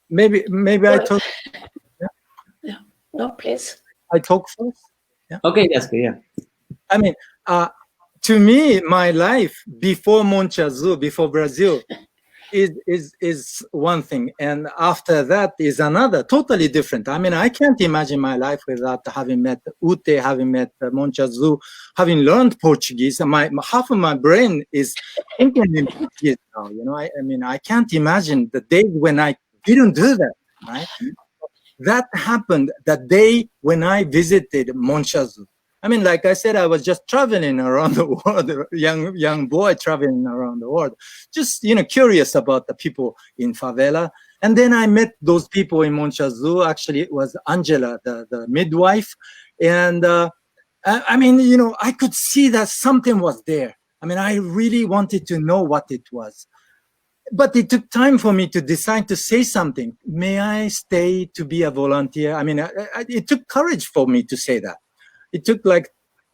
Maybe I talk. Yeah. No, please. I talk first. Yeah. Okay, Daisuke. Yeah. I mean, to me, my life before Monte Azul, before Brazil, is one thing, and after that is another, totally different. I mean, I can't imagine my life without having met Ute, having met Monte Azul, having learned Portuguese. Half of my brain is thinking in Portuguese now. I mean, I can't imagine the day when I didn't do that. Right? That happened the day when I visited Monte Azul. I mean, like I said, I was just traveling around the world, young boy traveling around the world, just, curious about the people in favela. And then I met those people in Monte Azul. Actually, it was Angela, the midwife. And I mean, I could see that something was there. I mean, I really wanted to know what it was. But it took time for me to decide to say something. May I stay to be a volunteer? I mean, it took courage for me to say that. It took like,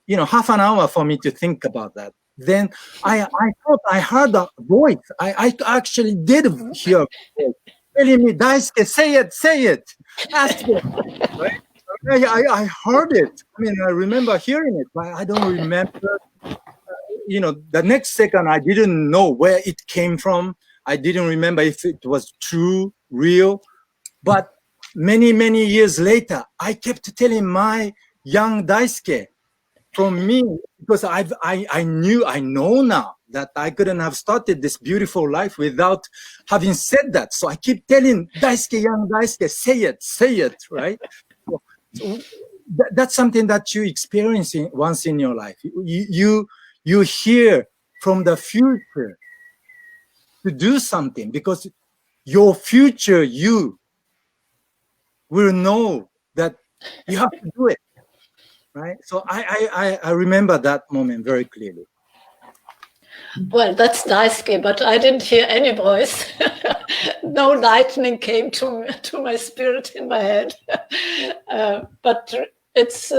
half an hour for me to think about that. Then I thought I heard a voice. I actually did hear a voice telling me, Daisuke, say it. Ask it. Right? I heard it. I mean, I remember hearing it, but I don't remember. The next second, I didn't know where it came from. I didn't remember if it was true, real. But many, many years later, I kept telling my young Daisuke from me, because I know now that I couldn't have started this beautiful life without having said that. So I keep telling Daisuke, young Daisuke, say it, right? So that's something that you experience once in your life. You hear from the future to do something, because your future you will know that you have to do it, right? So I remember that moment very clearly. Well, that's Daisuke, but I didn't hear any voice. No lightning came to my spirit in my head. But it's,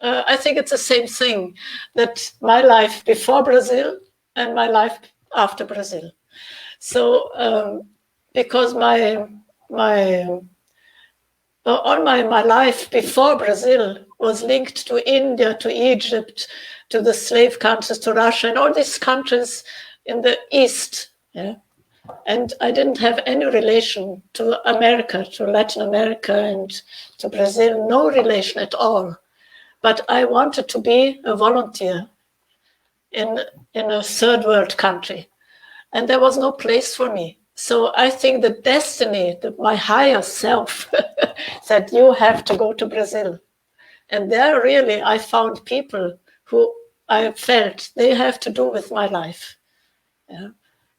I think it's the same thing, that my life before Brazil and my life after Brazil. So because my life before Brazil was linked to India, to Egypt, to the slave countries, to Russia, and all these countries in the East. Yeah? And I didn't have any relation to America, to Latin America, and to Brazil, no relation at all. But I wanted to be a volunteer in a third world country, and there was no place for me. So I think the destiny, my higher self, said, you have to go to Brazil. And there really I found people who I felt they have to do with my life. Yeah.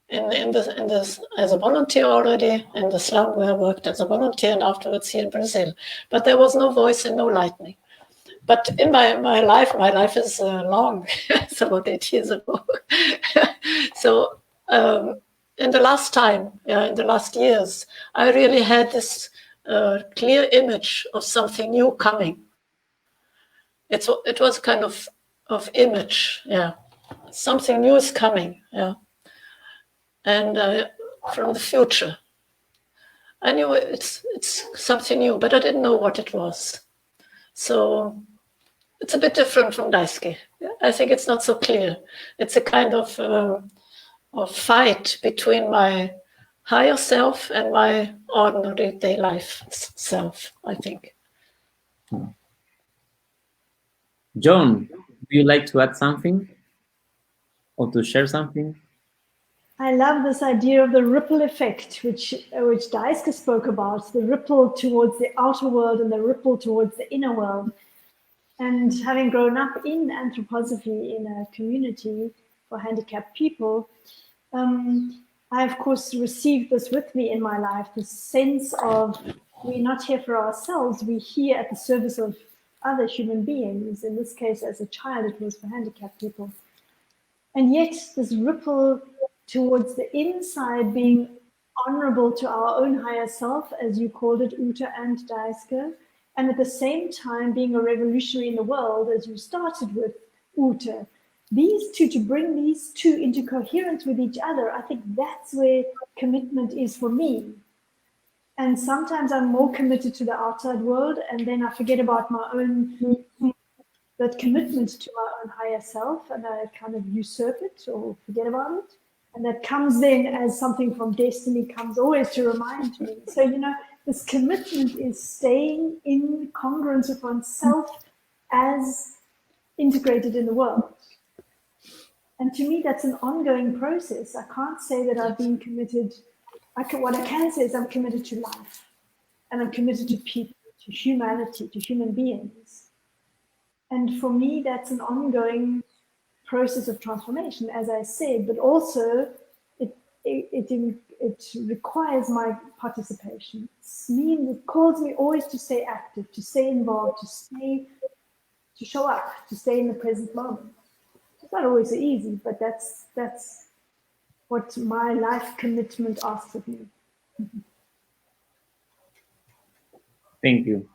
As a volunteer already, in the slum where I worked as a volunteer, and afterwards here in Brazil. But there was no voice and no lightning. But in my life is long, it's about 8 years ago. So in the last years, I really had this clear image of something new coming. It was a kind of image, yeah. Something new is coming, yeah. And from the future. I knew it's something new, but I didn't know what it was. So it's a bit different from Daisuke. I think it's not so clear. It's a kind of fight between my higher self and my ordinary day life self, I think. Joan, would you like to add something or to share something? I love this idea of the ripple effect, which Daisuke spoke about, the ripple towards the outer world and the ripple towards the inner world. And having grown up in anthroposophy in a community for handicapped people, I, of course, received this with me in my life, the sense of we're not here for ourselves, we're here at the service of other human beings. In this case, as a child, it was for handicapped people. And yet this ripple towards the inside, being honorable to our own higher self, as you called it, Ute and Daisuke, and at the same time being a revolutionary in the world, as you started with, Ute. These two, to bring these two into coherence with each other, I think that's where commitment is for me. And sometimes I'm more committed to the outside world, and then I forget about my own, that commitment to my own higher self, and I kind of usurp it or forget about it. And that comes then as something from destiny, comes always to remind me. So, you know, this commitment is staying in congruence with oneself as integrated in the world. And to me, that's an ongoing process. I can't say that I've been committed. What I can say is I'm committed to life, and I'm committed to people, to humanity, to human beings. And for me, that's an ongoing process of transformation, as I said, but also it requires my participation. It calls me always to stay active, to stay involved, to show up, to stay in the present moment. It's not always so easy, but that's what my life commitment asks of me. Thank you.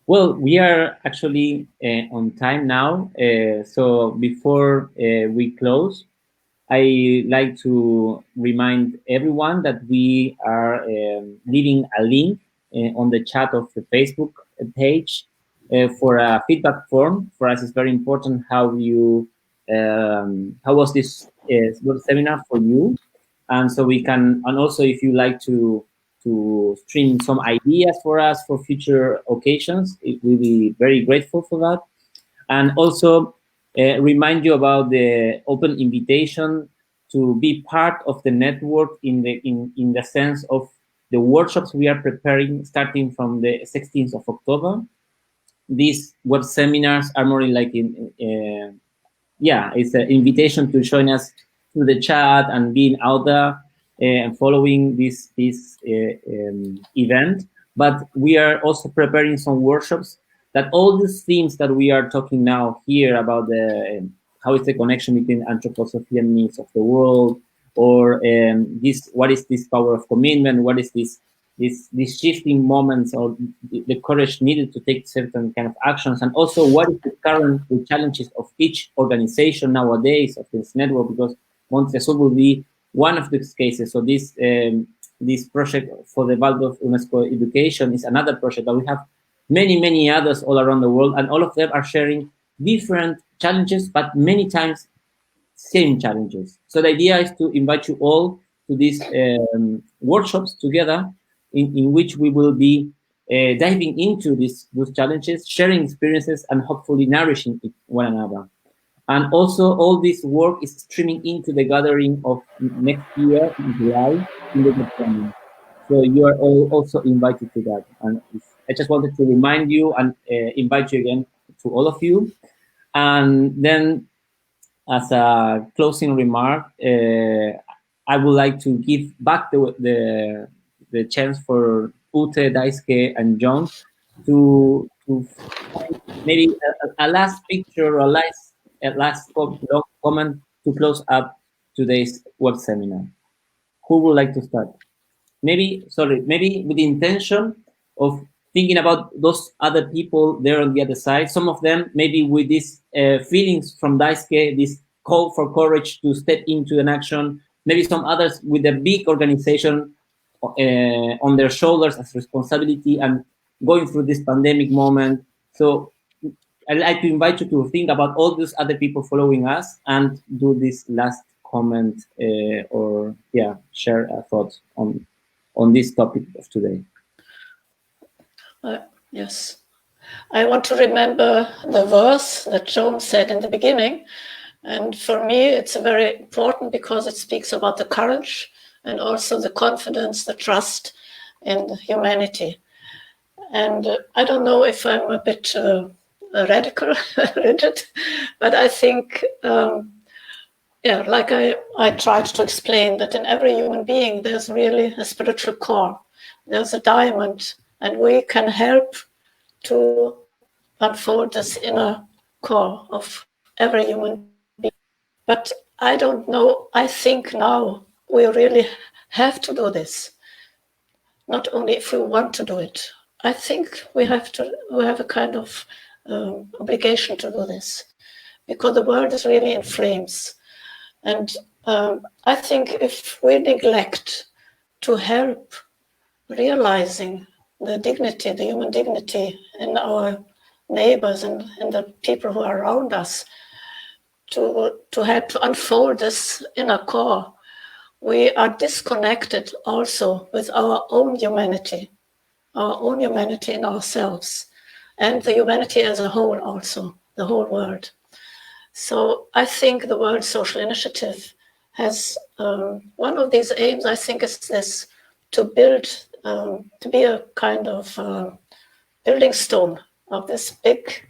Well, we are actually on time now. So before we close, I like to remind everyone that we are leaving a link on the chat of the Facebook page for a feedback form. For us, it's very important how was this seminar for you, and so we can, and also if you like to stream some ideas for us for future occasions, we'll be very grateful for that. And also remind you about the open invitation to be part of the network in the sense of the workshops we are preparing starting from the 16th of October. These web seminars are more like it's an invitation to join us through the chat and being out there. and following this event. But we are also preparing some workshops that all these themes that we are talking now here about the how is the connection between anthroposophy and needs of the world, or what is this power of commitment, what is these shifting moments, or the courage needed to take certain kind of actions, and also what is the current challenges of each organization nowadays of this network, because Monte Azul will be one of these cases. So this project for the Waldorf UNESCO education is another project, but we have many others all around the world, and all of them are sharing different challenges, but many times same challenges. So the idea is to invite you all to these workshops together, in which we will be diving into those challenges, sharing experiences, and hopefully nourishing one another. And also, all this work is streaming into the gathering of next year in July in the Mediterranean. So you are all also invited to that. And I just wanted to remind you and invite you again to all of you. And then, as a closing remark, I would like to give back the chance for Ute, Daisuke, and Joan to find maybe a last picture or a last comment to close up today's web seminar. Who would like to start? Maybe with the intention of thinking about those other people there on the other side. Some of them maybe with these feelings from Daisuke, this call for courage to step into an action. Maybe some others with a big organization on their shoulders as responsibility and going through this pandemic moment. So I'd like to invite you to think about all those other people following us and do this last comment or share thoughts on this topic of today. Yes. I want to remember the verse that Joan said in the beginning. And for me, it's very important because it speaks about the courage and also the confidence, the trust in humanity. And I don't know if I'm a bit radical, rigid, but I think, like I tried to explain, that in every human being, there's really a spiritual core. There's a diamond, and we can help to unfold this inner core of every human being. But I don't know, I think now we really have to do this. Not only if we want to do it. I think we have a kind of obligation to do this, because the world is really in flames. And I think if we neglect to help realizing the dignity, the human dignity in our neighbors and in the people who are around us, to help to unfold this inner core, we are disconnected also with our own humanity in ourselves, and the humanity as a whole also, the whole world. So I think the World Social Initiative has one of these aims, I think, is this, to build, to be a kind of building stone of this big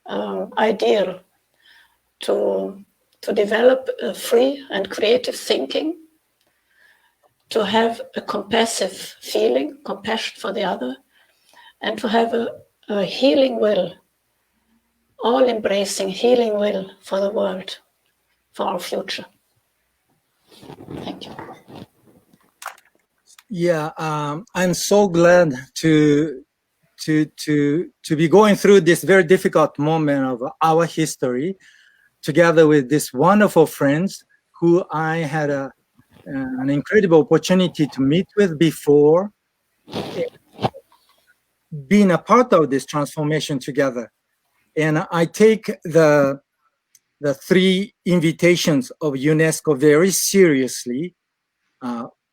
ideal to develop a free and creative thinking, to have a compassive feeling, compassion for the other, and to have a healing will, all-embracing healing will for the world, for our future. Thank you. Yeah, I'm so glad to be going through this very difficult moment of our history, together with these wonderful friends who I had an incredible opportunity to meet with before, being a part of this transformation together. And I take the three invitations of UNESCO very seriously.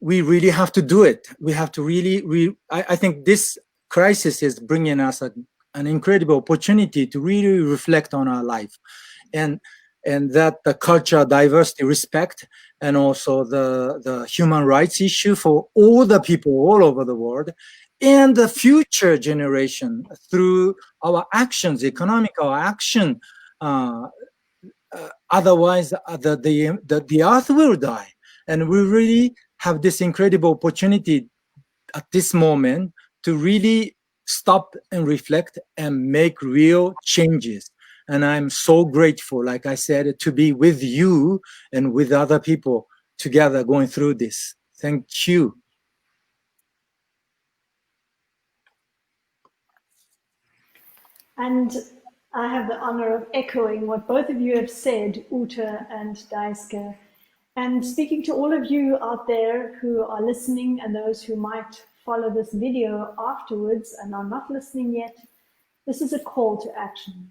We really have to do it. We have to really, I think this crisis is bringing us an incredible opportunity to really reflect on our life. And that the culture, diversity, respect, and also the human rights issue for all the people all over the world, and the future generation through our actions, economical action. Otherwise, the earth will die. And we really have this incredible opportunity at this moment to really stop and reflect and make real changes. And I'm so grateful, like I said, to be with you and with other people together going through this. Thank you. And I have the honor of echoing what both of you have said, Ute and Daisuke, and speaking to all of you out there who are listening and those who might follow this video afterwards and are not listening yet. This is a call to action.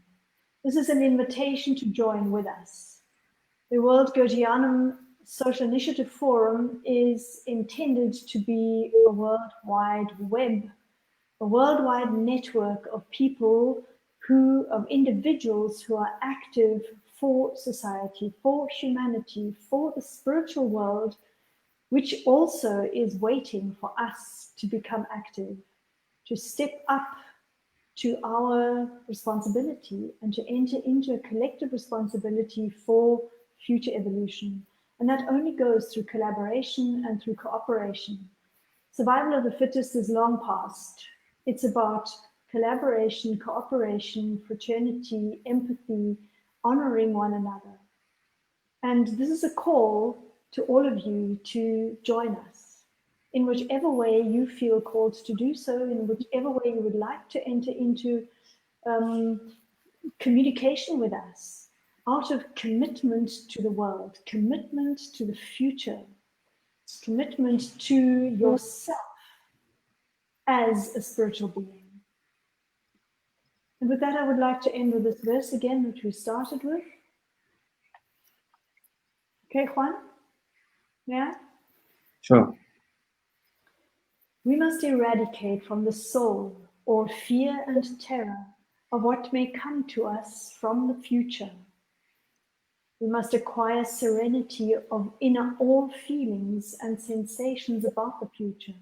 This is an invitation to join with us. The World Goetheanum Social Initiative Forum is intended to be a worldwide web, a worldwide network of people of individuals who are active for society, for humanity, for the spiritual world, which also is waiting for us to become active, to step up to our responsibility and to enter into a collective responsibility for future evolution. And that only goes through collaboration and through cooperation. Survival of the fittest is long past. It's about collaboration, cooperation, fraternity, empathy, honoring one another. And this is a call to all of you to join us in whichever way you feel called to do so, in whichever way you would like to enter into communication with us, out of commitment to the world, commitment to the future, commitment to yourself as a spiritual being. And with that, I would like to end with this verse again, which we started with. Okay, Juan? Yeah? Sure. We must eradicate from the soul all fear and terror of what may come to us from the future. We must acquire serenity in all feelings and sensations about the future.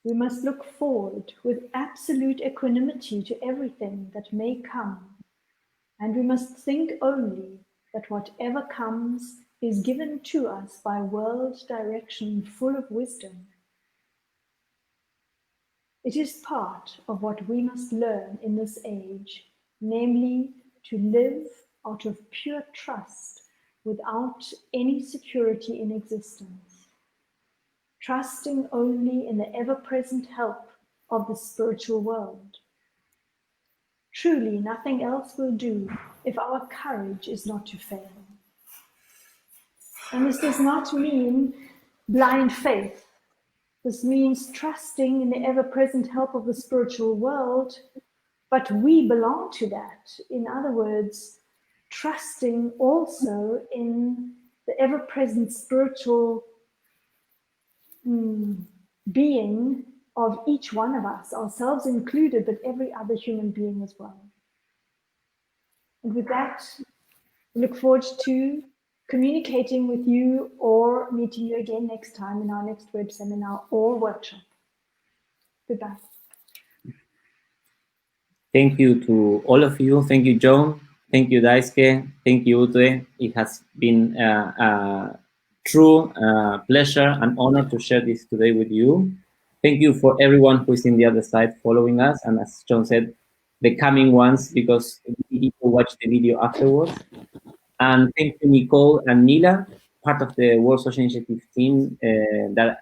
We must look forward with absolute equanimity to everything that may come, and we must think only that whatever comes is given to us by world direction full of wisdom. It is part of what we must learn in this age, namely to live out of pure trust without any security in existence, trusting only in the ever-present help of the spiritual world. Truly, nothing else will do if our courage is not to fail. And this does not mean blind faith. This means trusting in the ever-present help of the spiritual world, but we belong to that. In other words, trusting also in the ever-present spiritual being of each one of us, ourselves included, but every other human being as well. And with that, I look forward to communicating with you or meeting you again next time in our next web seminar or workshop. Goodbye. Thank you to all of you. Thank you, Joan. Thank you, Daisuke. Thank you, Ute. It has been a true pleasure and honor to share this today with you. Thank you for everyone who is in the other side following us. And as Joan said, the coming ones, because people watch the video afterwards. And thank you, Nicole and Mila, part of the World Social Initiative team, that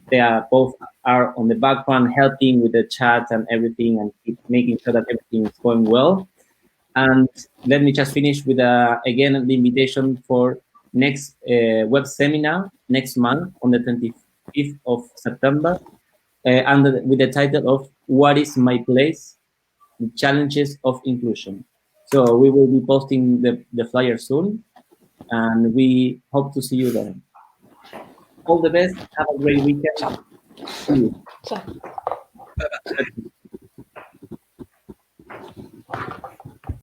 they are both are on the background helping with the chat and everything and keep making sure that everything is going well. And let me just finish with, again, the invitation for next web seminar next month on the 25th of September, with the title of What is My Place? The Challenges of Inclusion. So we will be posting the flyer soon, and we hope to see you there. All the best. Have a great weekend. See you. So. Bye-bye.